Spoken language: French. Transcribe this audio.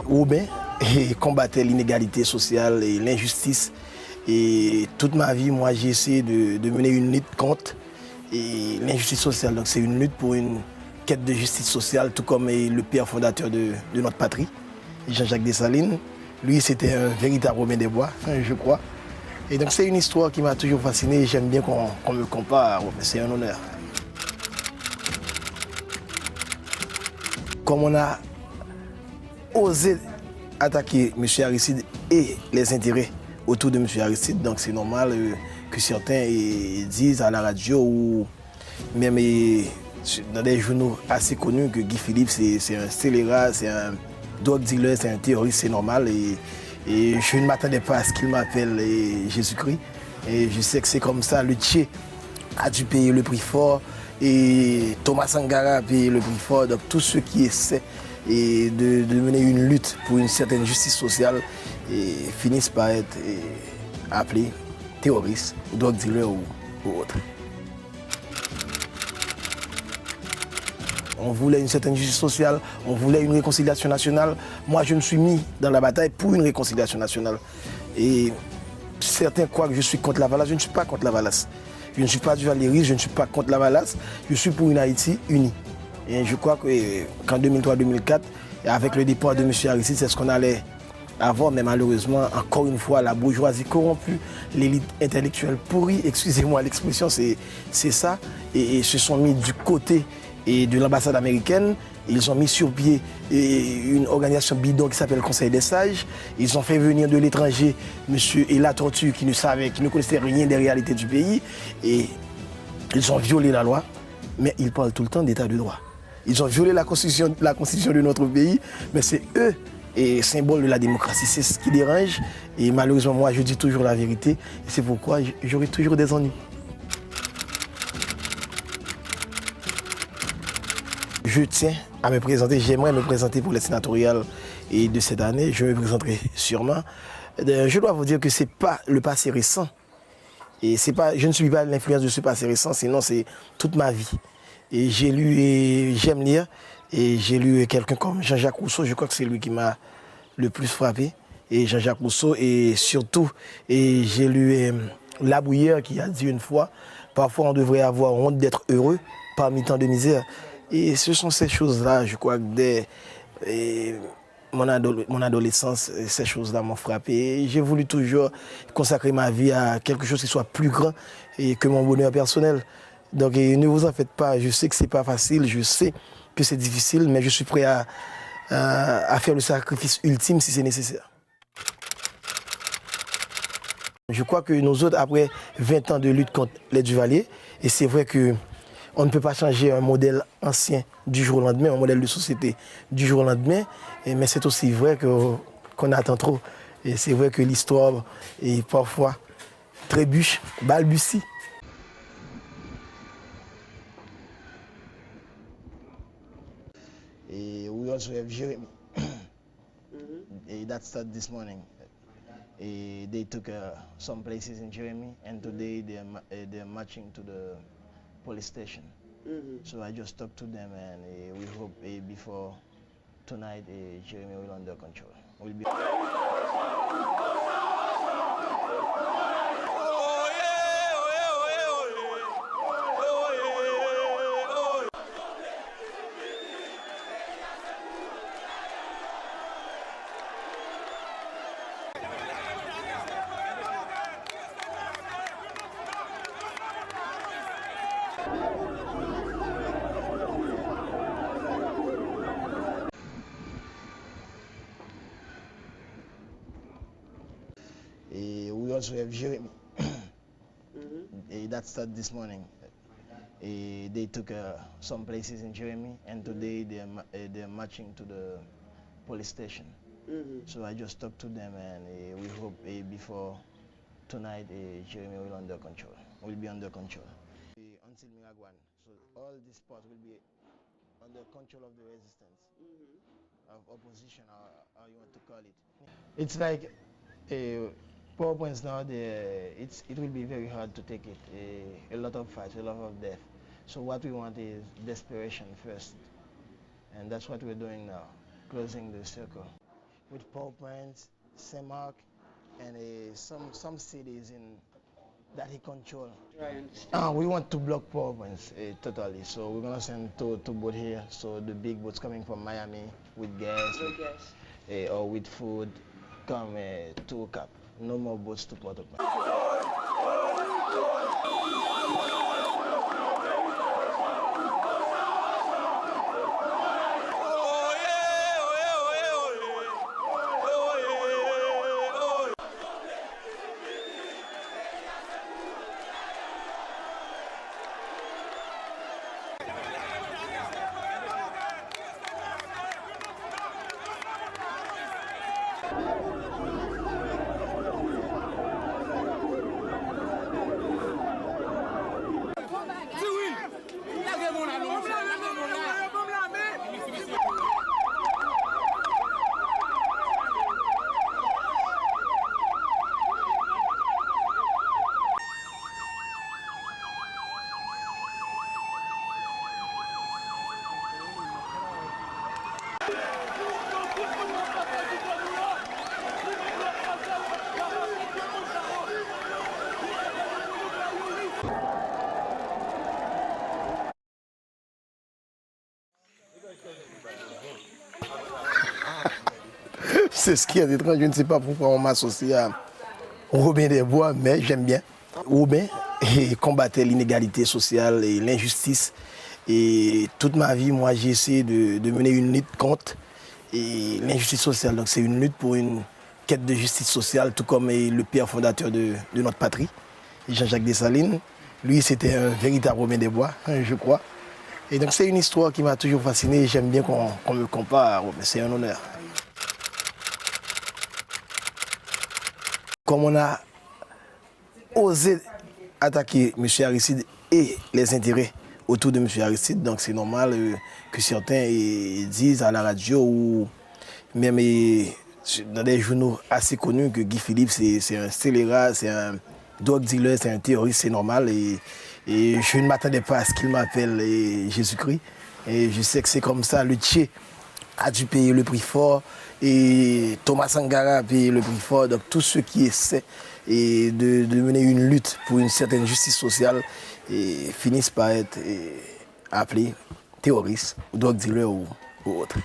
Robin et combattait l'inégalité sociale et l'injustice. Et toute ma vie, moi, j'ai essayé de mener une lutte contre l'injustice sociale. Donc c'est une lutte pour une quête de justice sociale, tout comme le père fondateur de notre patrie, Jean-Jacques Dessalines. Lui, c'était un véritable Robin des Bois, je crois. Et donc c'est une histoire qui m'a toujours fasciné. J'aime bien qu'on me compare à Robin, c'est un honneur. Comme on a osé attaquer M. Aristide et les intérêts autour de M. Aristide, donc c'est normal que certains disent à la radio ou même dans des journaux assez connus que Guy Philippe c'est un scélérat, c'est un drug dealer, c'est un terroriste, c'est normal. Et je ne m'attendais pas à ce qu'il m'appelle Jésus-Christ. Et je sais que c'est comme ça, le Tché a dû payer le prix fort et Thomas Sankara a payé le prix fort. Donc tous ceux qui essaient de mener une lutte pour une certaine justice sociale finissent par être appelés terroristes, drug dealers ou autres. On voulait une certaine justice sociale, on voulait une réconciliation nationale. Moi, je me suis mis dans la bataille pour une réconciliation nationale. Et certains croient que je suis contre la Valace. Je ne suis pas contre la Valace. Je ne suis pas du Valéry, je ne suis pas contre la Valace. Je suis pour une Haïti unie. Et je crois qu'en 2003-2004, avec le départ de M. Aristide, c'est ce qu'on allait avoir. Mais malheureusement, encore une fois, la bourgeoisie corrompue, l'élite intellectuelle pourrie, excusez-moi l'expression, c'est ça. Et se sont mis du côté de l'ambassade américaine. Ils ont mis sur pied une organisation bidon qui s'appelle Conseil des sages. Ils ont fait venir de l'étranger M. Ella Tortue qui ne connaissait rien des réalités du pays. Et ils ont violé la loi, mais ils parlent tout le temps d'état de droit. Ils ont violé la constitution de notre pays, mais c'est eux, et symbole de la démocratie. C'est ce qui dérange. Et malheureusement, moi, je dis toujours la vérité. Et c'est pourquoi j'aurai toujours des ennuis. Je tiens à me présenter, j'aimerais me présenter pour les sénatoriales de cette année. Je me présenterai sûrement. Je dois vous dire que ce n'est pas le passé récent. Et je ne suis pas l'influence de ce passé récent, sinon c'est toute ma vie. Et j'ai lu et j'aime lire. Et j'ai lu quelqu'un comme Jean-Jacques Rousseau, je crois que c'est lui qui m'a le plus frappé. Et Jean-Jacques Rousseau, et surtout, j'ai lu La Bruyère qui a dit une fois, parfois on devrait avoir honte d'être heureux parmi tant de misère. Et ce sont ces choses-là, je crois que dès mon adolescence, ces choses-là m'ont frappé. Et j'ai voulu toujours consacrer ma vie à quelque chose qui soit plus grand que mon bonheur personnel. Donc ne vous en faites pas, je sais que ce n'est pas facile, je sais que c'est difficile, mais je suis prêt à faire le sacrifice ultime si c'est nécessaire. Je crois que nous autres, après 20 ans de lutte contre les Duvalier, et c'est vrai que on ne peut pas changer un modèle ancien du jour au lendemain, un modèle de société du jour au lendemain, mais c'est aussi vrai qu'on attend trop. Et c'est vrai que l'histoire est parfois trébuche, balbutie. We also have Jeremy. That started this morning. They took some places in Jeremy, and today they're marching to the police station. So I just talked to them, and we hope before tonight Jeremy will be under control. We also have Jeremy. That started this morning. They took some places in Jeremy, and today they're marching to the police station. So I just talked to them, and we hope before tonight Jeremy will be under control. Until Miragwan, so all this part will be under control of the resistance, of opposition, or how you want to call it. It's like PowerPoints now, it will be very hard to take it. A lot of fights, a lot of death. So what we want is desperation first. And that's what we're doing now, closing the circle. with Port-au-Prince, Saint-Marc, and some cities that he controls. We want to block Port-au-Prince totally. So we're gonna send two boats here. So the big boats coming from Miami with gas, or with food, come to Cap. No more boats to Port-au-Prince. C'est ce qui est étrange, je ne sais pas pourquoi on m'associe à Robin des Bois, mais j'aime bien. Robin combattait l'inégalité sociale et l'injustice. Et toute ma vie, moi, j'ai essayé de mener une lutte contre l'injustice sociale. Donc c'est une lutte pour une quête de justice sociale, tout comme le père fondateur de notre patrie, Jean-Jacques Dessalines. Lui, c'était un véritable Robin des Bois, je crois. Et donc c'est une histoire qui m'a toujours fasciné. J'aime bien qu'on me compare à Robin, c'est un honneur. Comme on a osé attaquer M. Aristide et les intérêts autour de M. Aristide, donc c'est normal que certains disent à la radio ou même dans des journaux assez connus que Guy Philippe c'est un scélérat, c'est un drug dealer, c'est un terroriste, c'est normal. Et je ne m'attendais pas à ce qu'il m'appelle Jésus-Christ. Et je sais que c'est comme ça, le Tché a dû payer le prix fort et Thomas Sankara a payé le prix fort. Donc tous ceux qui essaient de mener une lutte pour une certaine justice sociale finissent par être appelés terroristes, ou drug dealers ou autres.